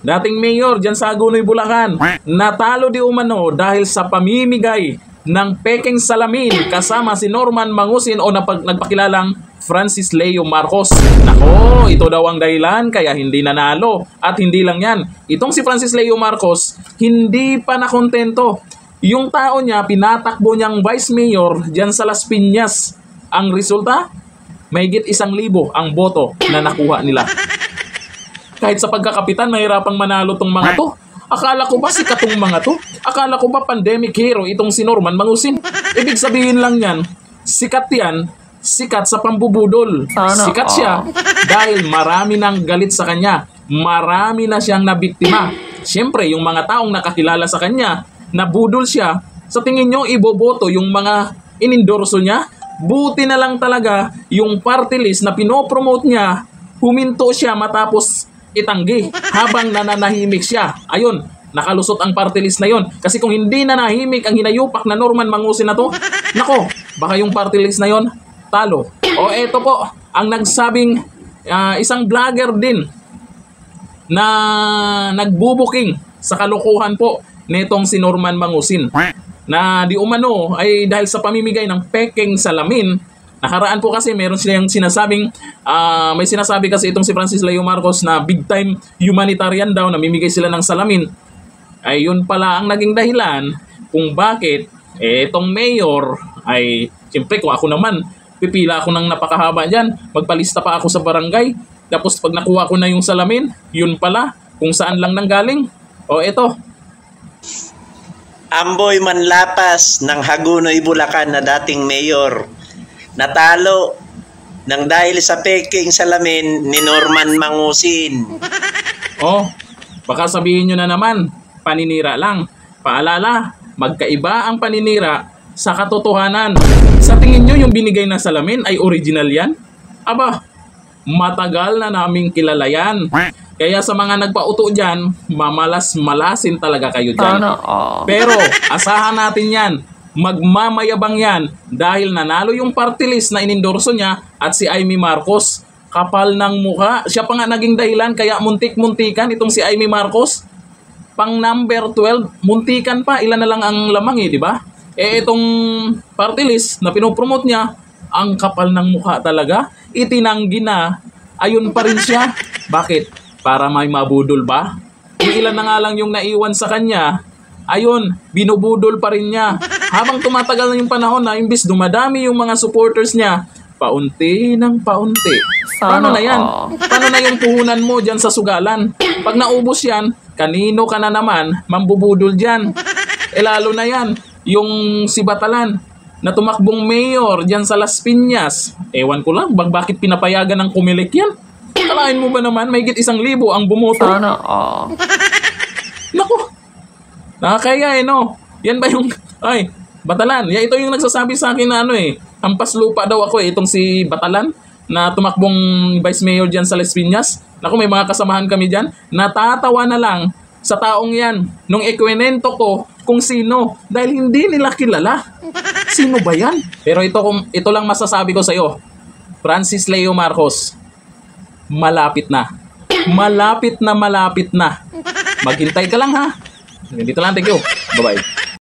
dating mayor dyan sa Hagonoy, Bulacan, natalo di umano dahil sa pamimigay ng pekeng salamin kasama si Norman Mangusin o nagpakilalang Francis Leo Marcos. Nako, ito daw ang dahilan kaya hindi nanalo. At hindi lang yan, itong si Francis Leo Marcos hindi pa nakontento. Yung tao niya, pinatakbo niyang vice mayor dyan sa Las Piñas. Ang resulta, mahigit 1,000 ang boto na nakuha nila. Kahit sa pagkakapitan, mahirapang manalo tong mga to. Akala ko ba sikat tong mga to? Akala ko ba pandemic hero itong si Norman Mangusin? Ibig sabihin lang yan, sikat yan, sikat sa pambubudol. Sikat siya dahil marami nang galit sa kanya. Marami na siyang nabiktima. Siyempre, yung mga taong nakakilala sa kanya, nabudol siya, sa tingin nyo iboboto yung mga inendorso niya? Buti na lang talaga yung party list na pinopromote niya, huminto siya matapos itanggi habang nananahimik siya. Ayun, nakalusot ang party list na yon. Kasi kung hindi nanahimik ang hinayupak na Norman Mangusin na to, nako, baka yung party list na yon talo. O eto po, ang nagsabing isang vlogger din na nagbubuking sa kalukuhan po netong si Norman Mangusin. Na di umano ay dahil sa pamimigay ng pekeng salamin. Nakaraan po kasi meron silang sinasabing, may sinasabi kasi itong si Francis Leo Marcos na big time humanitarian daw, namimigay sila ng salamin. Ay yun pala ang naging dahilan kung bakit itong mayor ay, siyempre kung ako naman, pipila ako ng napakahaba dyan, magpalista pa ako sa barangay, tapos pag nakuha ko na yung salamin, yun pala, kung saan lang nanggaling. O eto. Amboy Manlapas ng Hagonoy, Bulacan na dating mayor, natalo nang dahil sa peking salamin ni Norman Mangusin. Oh, baka sabihin nyo na naman, paninira lang. Paalala, magkaiba ang paninira sa katotohanan. Sa tingin nyo yung binigay na salamin ay original yan? Aba, matagal na naming kilala yan. Kaya sa mga nagpauto dyan, mamalas-malasin talaga kayo dyan. Pero asahan natin yan, magmamayabang yan dahil nanalo yung party list na inendorso niya at si Amy Marcos. Kapal ng mukha. Siya pa nga naging dahilan kaya muntik-muntikan itong si Amy Marcos. Pang number 12, muntikan pa. Ilan na lang ang lamang di ba? Itong party list na pinopromote niya, ang kapal ng mukha talaga. Itinanggi na, ayun pa rin siya. Bakit? Para may mabudol ba? Ilan na nga lang yung naiwan sa kanya, ayun, binubudol pa rin niya. Habang tumatagal na yung panahon na imbis dumadami yung mga supporters niya, paunti ng paunti. Paano na yan? Paano na yung puhunan mo dyan sa sugalan? Pag naubos yan, kanino ka na naman mambubudol dyan? Lalo na yan, yung si Batalan na tumakbong mayor dyan sa Las Piñas. Ewan ko lang, bakit pinapayagan ng Comelec yan? Kalain mo ba naman, mahigit 1,000 ang bumoto? Naku, nakakaya no? Yan ba yung, ay, Batalan, ito yung nagsasabi sa akin na hampas lupa daw ako itong si Batalan na tumakbong vice mayor dyan sa Las Piñas. Naku, may mga kasamahan kami dyan. Natatawa na lang sa taong yan nung ikwento ko kung sino dahil hindi nila kilala. Sino ba yan? Pero ito lang masasabi ko sa iyo, Francis Leo Marcos, malapit na. Malapit na. Maghintay ka lang ha. Dito lang, thank you. Bye-bye.